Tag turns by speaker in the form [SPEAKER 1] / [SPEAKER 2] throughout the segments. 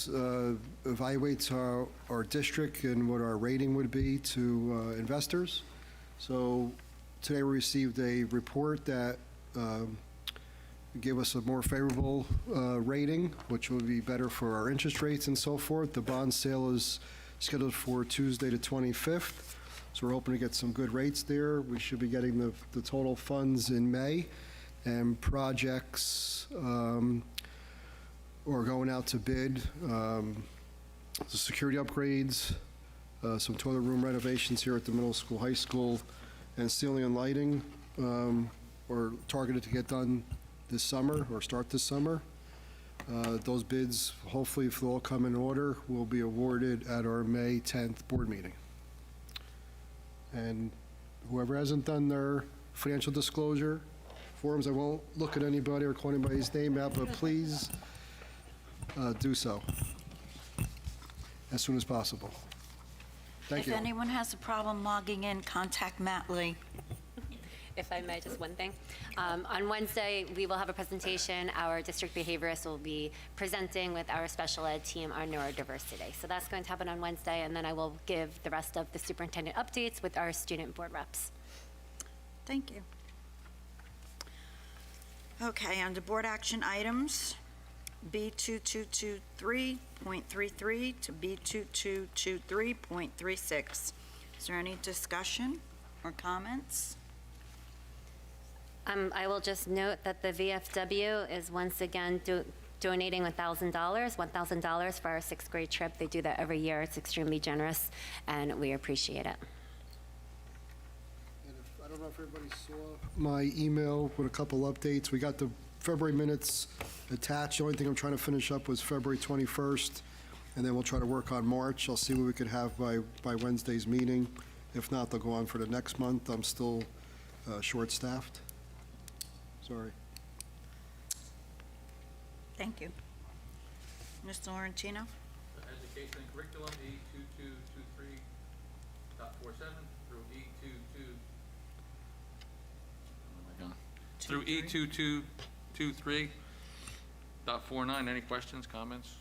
[SPEAKER 1] bids, evaluates our district and what our rating would be to investors. So today we received a report that gave us a more favorable rating, which will be better for our interest rates and so forth. The bond sale is scheduled for Tuesday the 25th, so we're hoping to get some good rates there. We should be getting the total funds in May, and projects are going out to bid. The security upgrades, some toilet room renovations here at the middle school, high school, and ceiling and lighting are targeted to get done this summer or start this summer. Those bids, hopefully, if they all come in order, will be awarded at our May 10th board meeting. And whoever hasn't done their financial disclosure forms, I won't look at anybody or call anybody's name out, but please do so as soon as possible. Thank you.
[SPEAKER 2] If anyone has a problem logging in, contact Matt Lee.
[SPEAKER 3] If I may, just one thing. On Wednesday, we will have a presentation. Our district behaviorist will be presenting with our special ed team on neurodiversity. So that's going to happen on Wednesday, and then I will give the rest of the superintendent updates with our student board reps.
[SPEAKER 2] Thank you. Okay, under board action items, B2223.33 to B2223.36. Is there any discussion or comments?
[SPEAKER 3] I will just note that the VFW is once again donating $1,000 for our sixth grade trip. They do that every year. It's extremely generous, and we appreciate it.
[SPEAKER 1] And I don't know if everybody saw my email with a couple updates. We got the February minutes attached. The only thing I'm trying to finish up was February 21st, and then we'll try to work on March. I'll see what we could have by Wednesday's meeting. If not, they'll go on for the next month. I'm still short-staffed. Sorry.
[SPEAKER 2] Thank you. Mr. Laurentino?
[SPEAKER 4] Education and curriculum, E2223.47 through E2223.49. Any questions, comments?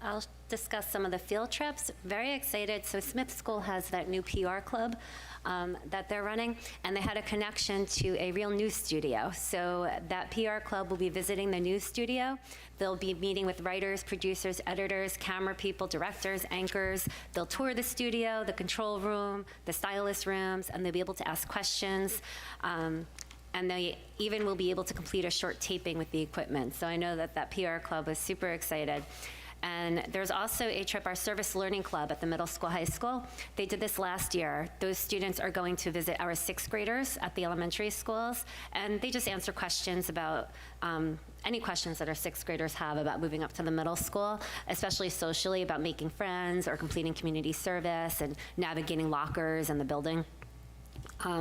[SPEAKER 3] I'll discuss some of the field trips. Very excited. So Smith School has that new PR club that they're running, and they had a connection to a real news studio. So that PR club will be visiting the news studio. They'll be meeting with writers, producers, editors, camera people, directors, anchors. They'll tour the studio, the control room, the stylist rooms, and they'll be able to ask questions. And they even will be able to complete a short taping with the equipment. So I know that that PR club was super excited. And there's also a trip, our Service Learning Club at the middle school, high school. They did this last year. Those students are going to visit our sixth graders at the elementary schools, and they just answer questions about any questions that our sixth graders have about moving up to the middle school, especially socially, about making friends or completing community service and navigating lockers in the building.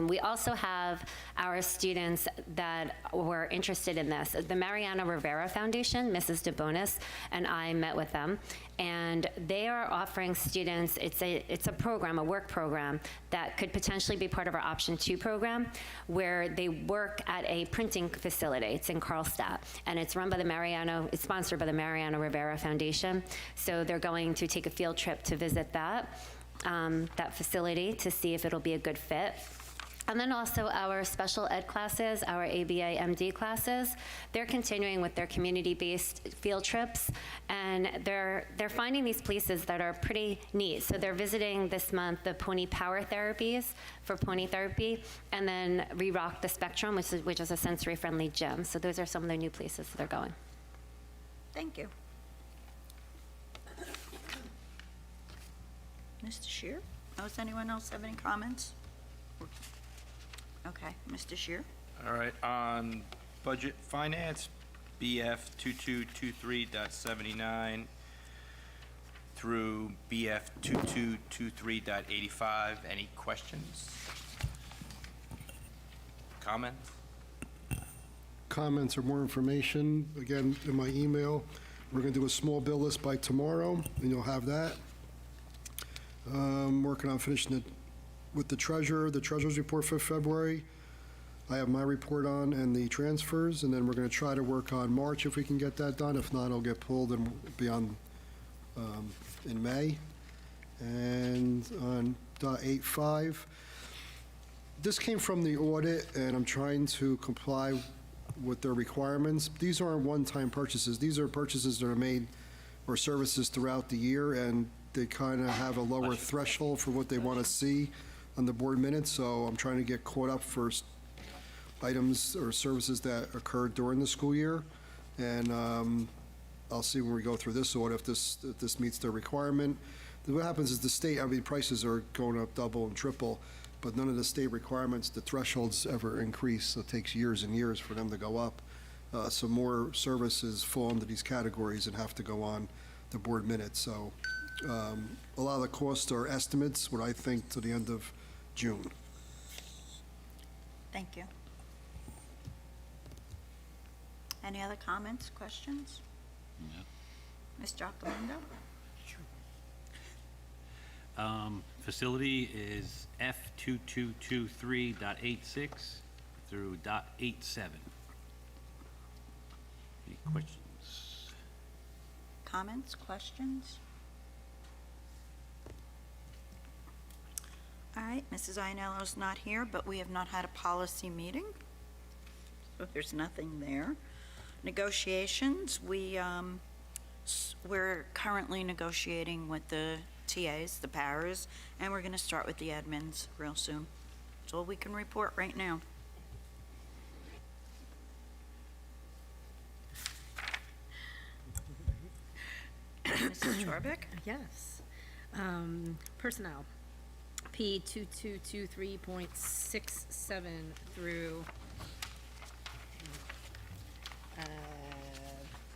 [SPEAKER 3] We also have our students that were interested in this. The Mariana Rivera Foundation, Mrs. DeBonis, and I met with them, and they are offering students, it's a program, a work program, that could potentially be part of our Option 2 program, where they work at a printing facility. It's in Carlstadt, and it's run by it's sponsored by the Mariana Rivera Foundation. So they're going to take a field trip to visit that facility to see if it'll be a good fit. And then also our special ed classes, our ABA MD classes, they're continuing with their community-based field trips, and they're finding these places that are pretty neat. So they're visiting this month the Pony Power Therapies for pony therapy, and then Re-Rock the Spectrum, which is a sensory-friendly gym. So those are some of the new places that they're going.
[SPEAKER 2] Thank you. Mr. Shear? Does anyone else have any comments? Okay, Mr. Shear?
[SPEAKER 5] All right, on budget finance, BF 2223.79 through BF 2223.85. Any questions? Comments?
[SPEAKER 1] Comments or more information, again, in my email. We're going to do a small bill list by tomorrow, and you'll have that. Working on finishing it with the treasurer's report for February. I have my report on and the transfers, and then we're going to try to work on March if we can get that done. If not, it'll get pulled and be on in May. And on .85, this came from the audit, and I'm trying to comply with their requirements. These aren't one-time purchases. These are purchases that are made or services throughout the year, and they kind of have a lower threshold for what they want to see on the board minutes, so I'm trying to get caught up for items or services that occurred during the school year. And I'll see when we go through this audit if this meets their requirement. What happens is the state, I mean, prices are going up double and triple, but none of the state requirements, the thresholds ever increase, so it takes years and years for them to go up. So more services fall into these categories and have to go on the board minutes. So a lot of the costs are estimates, what I think, to the end of June.
[SPEAKER 2] Thank you. Any other comments, questions? Mr. Accomando?
[SPEAKER 6] Facility is F2223.86 through .87. Any questions?
[SPEAKER 2] Comments, questions? All right, Mrs. Ionello's not here, but we have not had a policy meeting, so there's nothing there. Negotiations, we're currently negotiating with the TAs, the paras, and we're going to start with the admins real soon. That's all we can report right now. Mrs. Chorbick?
[SPEAKER 7] Yes. Personnel, P2223.67 through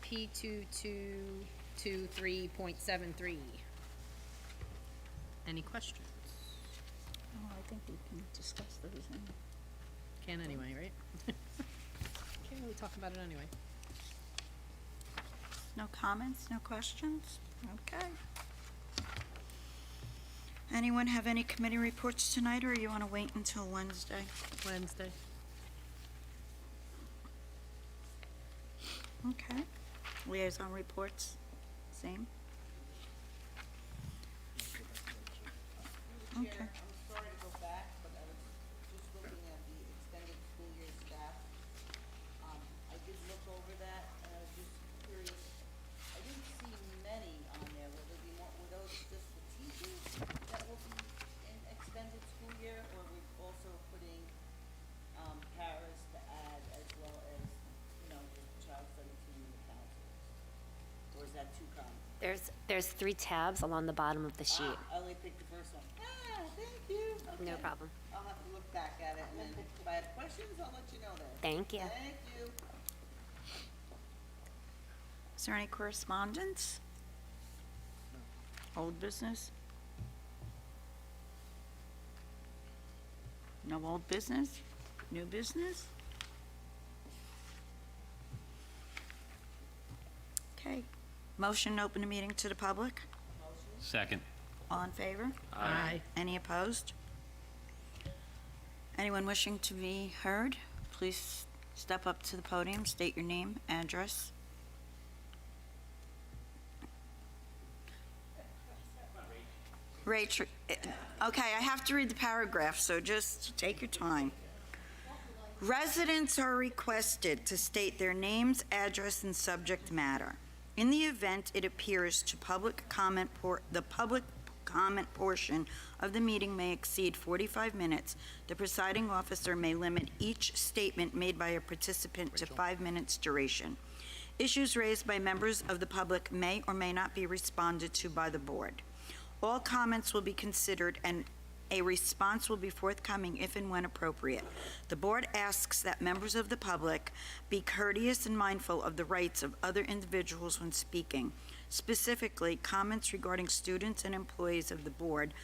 [SPEAKER 7] P2223.73. Any questions?
[SPEAKER 2] Oh, I think we can discuss those.
[SPEAKER 7] Can anyway, right? Can't really talk about it anyway.
[SPEAKER 2] No comments, no questions? Okay. Anyone have any committee reports tonight, or you want to wait until Wednesday?
[SPEAKER 7] Wednesday.
[SPEAKER 2] Okay. Liaison reports, same? Okay.
[SPEAKER 8] Chair, I'm sorry to go back, but I was just looking at the extended school year staff. I did look over that, and I was just curious. I didn't see many on there. Will there be more, were those just the teachers that will be in extended school year, or are we also putting, paras to add as well as, the child study team and the counselors? Or is that too common?
[SPEAKER 3] There's 3 tabs along the bottom of the sheet.
[SPEAKER 8] I only picked the first one. Thank you.
[SPEAKER 3] No
[SPEAKER 8] Okay.
[SPEAKER 3] problem.
[SPEAKER 8] I'll have to look back at it, and then if I have questions, I'll let you know then.
[SPEAKER 3] Thank you.
[SPEAKER 8] Thank you.
[SPEAKER 2] Is there any correspondence? Old business? No old business? New business? Okay. Motion to open the meeting to the public?
[SPEAKER 6] Second.
[SPEAKER 2] All in favor?
[SPEAKER 7] Aye.
[SPEAKER 2] Any opposed? Anyone wishing to be heard, please step up to the podium, state your name, address. Rachel, okay, I have to read the paragraph, so just take your time. Residents are requested to state their names, address, and subject matter. In the event it appears to the public comment portion of the meeting may exceed 45 minutes, the presiding officer may limit each statement made by a participant to 5 minutes duration. Issues raised by members of the public may or may not be responded to by the board. All comments will be considered and a response will be forthcoming if and when appropriate. The board asks that members of the public be courteous and mindful of the rights of other individuals when speaking. Specifically, comments regarding students and employees of the board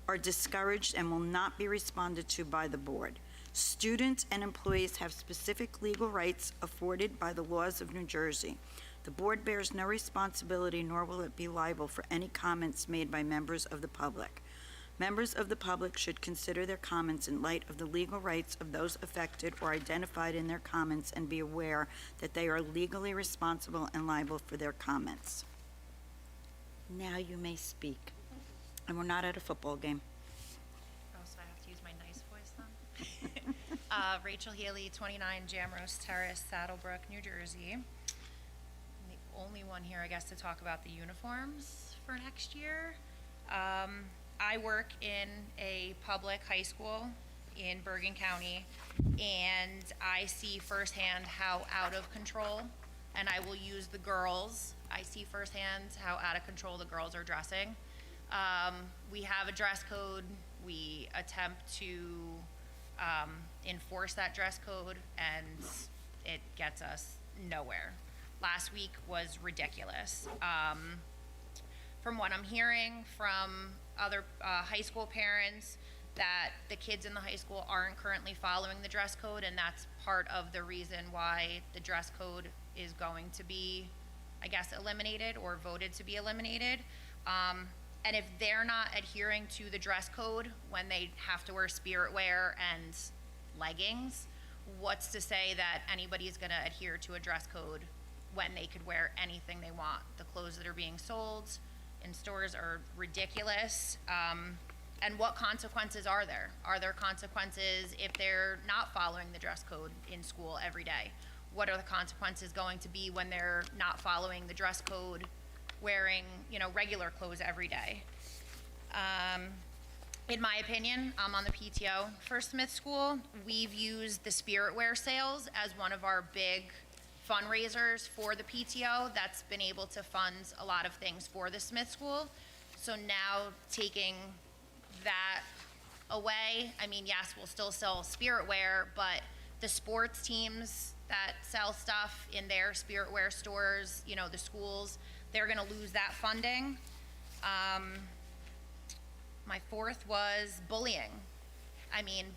[SPEAKER 2] are discouraged and will not be responded to by the board. Students and employees have specific legal rights afforded by the laws of New Jersey. The board bears no responsibility, nor will it be liable for any comments made by members of the public. Members of the public should consider their comments in light of the legal rights of those affected or identified in their comments and be aware that they are legally responsible and liable for their comments. Now you may speak. And we're not at a football game.
[SPEAKER 9] Oh, so I have to use my nice voice then? Rachel Healy, 29 Jamrose Terrace, Saddlebrook, New Jersey. I'm the only one here, I guess, to talk about the uniforms for next year. I work in a public high school in Bergen County, and I see firsthand how out of control, and I will use the girls. I see firsthand how out of control the girls are dressing. We have a dress code. We attempt to enforce that dress code, and it gets us nowhere. Last week was ridiculous. From what I'm hearing from other high school parents, that the kids in the high school aren't currently following the dress code, and that's part of the reason why the dress code is going to be, I guess, eliminated or voted to be eliminated. And if they're not adhering to the dress code when they have to wear spirit wear and leggings, what's to say that anybody's gonna adhere to a dress code when they could wear anything they want? The clothes that are being sold in stores are ridiculous. And what consequences are there? Are there consequences if they're not following the dress code in school every day? What are the consequences going to be when they're not following the dress code, wearing, regular clothes every day? In my opinion, I'm on the PTO for Smith School. We've used the spirit wear sales as one of our big fundraisers for the PTO. That's been able to fund a lot of things for the Smith School. So now taking that away, yes, we'll still sell spirit wear, but the sports teams that sell stuff in their spirit wear stores, the schools, they're gonna lose that funding. My fourth was bullying.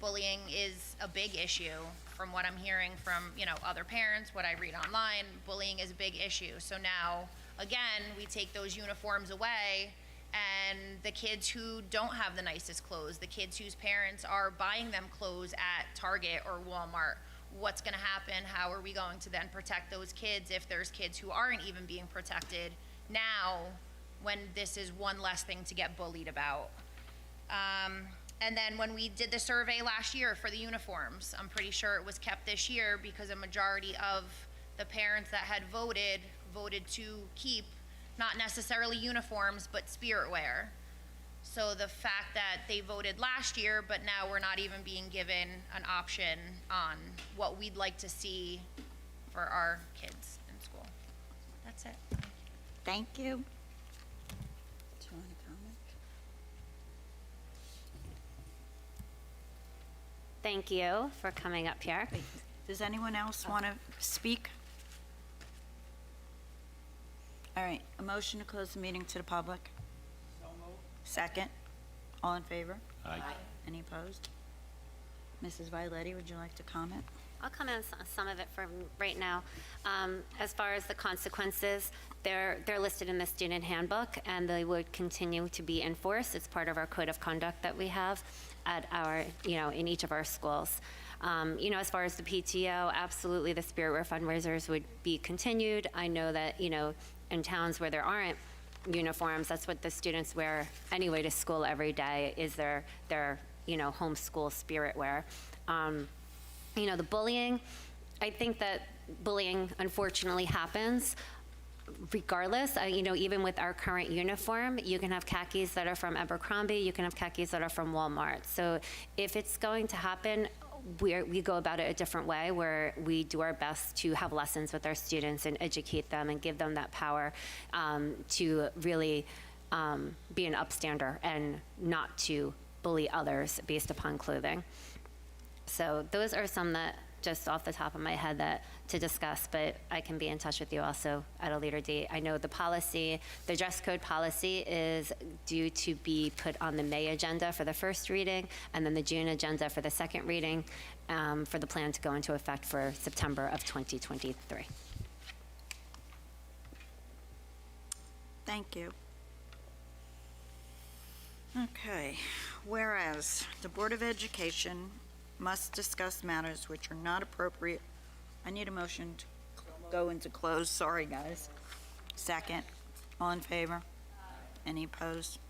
[SPEAKER 9] Bullying is a big issue from what I'm hearing from, other parents, what I read online. Bullying is a big issue. So now, again, we take those uniforms away, and the kids who don't have the nicest clothes, the kids whose parents are buying them clothes at Target or Walmart, what's gonna happen? How are we going to then protect those kids if there's kids who aren't even being protected now when this is one less thing to get bullied about? And then when we did the survey last year for the uniforms, I'm pretty sure it was kept this year because a majority of the parents that had voted to keep not necessarily uniforms, but spirit wear. So the fact that they voted last year, but now we're not even being given an option on what we'd like to see for our kids in school. That's it.
[SPEAKER 2] Thank you. Do you want to comment?
[SPEAKER 3] Thank you for coming up here.
[SPEAKER 2] Wait, does anyone else want to speak? All right, a motion to close the meeting to the public? So moved. Second. All in favor?
[SPEAKER 6] Aye.
[SPEAKER 2] Any opposed? Mrs. Violetti, would you like to comment?
[SPEAKER 3] I'll comment on some of it for right now. As far as the consequences, they're listed in the student handbook, and they would continue to be enforced. It's part of our code of conduct that we have at our, in each of our schools. As far as the PTO, absolutely the spirit wear fundraisers would be continued. I know that, in towns where there aren't uniforms, that's what the students wear anyway to school every day, is their homeschool spirit wear. The bullying, I think that bullying unfortunately happens regardless. Even with our current uniform, you can have khakis that are from Abercrombie, you can have khakis that are from Walmart. So if it's going to happen, we go about it a different way, where we do our best to have lessons with our students and educate them and give them that power to really be an upstander and not to bully others based upon clothing. So those are some that just off the top of my head that to discuss, but I can be in touch with you also at a later date. I know the policy, the dress code policy is due to be put on the May agenda for the first reading, and then the June agenda for the second reading, for the plan to go into effect for September of 2023.
[SPEAKER 2] Thank you. Okay, whereas the Board of Education must discuss matters which are not appropriate. I need a motion to go into close. Sorry, guys. Second. All in favor? Any opposed?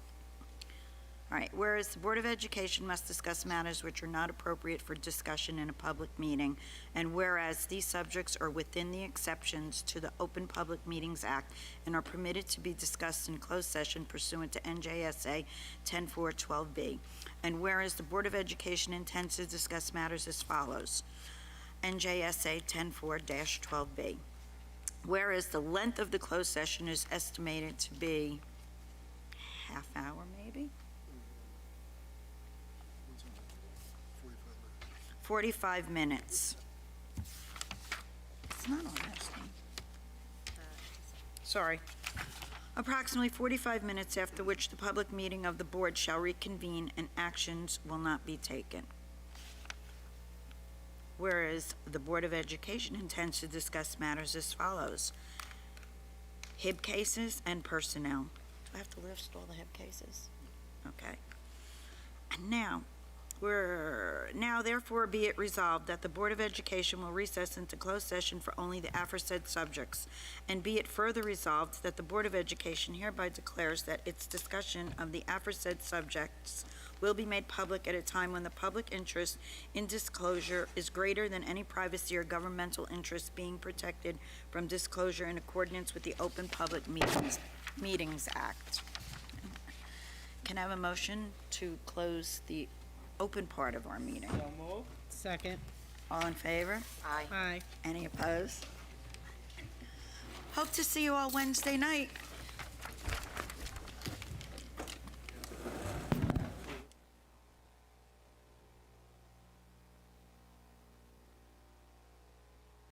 [SPEAKER 2] All right, whereas the Board of Education must discuss matters which are not appropriate for discussion in a public meeting, and whereas these subjects are within the exceptions to the Open Public Meetings Act and are permitted to be discussed in closed session pursuant to NJSA 10.4.12b, and whereas the Board of Education intends to discuss matters as follows. NJSA 10.4-12b. Whereas the length of the closed session is estimated to be half hour, maybe? 45 minutes. It's not on this thing. Sorry. Approximately 45 minutes, after which the public meeting of the board shall reconvene and actions will not be taken. Whereas the Board of Education intends to discuss matters as follows. HIB cases and personnel. Do I have to list all the HIB cases? Okay. And now therefore be it resolved that the Board of Education will recess into closed session for only the aforesaid subjects, and be it further resolved that the Board of Education hereby declares that its discussion of the aforesaid subjects will be made public at a time when the public interest in disclosure is greater than any privacy or governmental interest being protected from disclosure in accordance with the Open Public Meetings Act. Can I have a motion to close the open part of our meeting?
[SPEAKER 7] Second.
[SPEAKER 2] All in favor?
[SPEAKER 7] Aye.
[SPEAKER 2] Any opposed? Hope to see you all Wednesday night.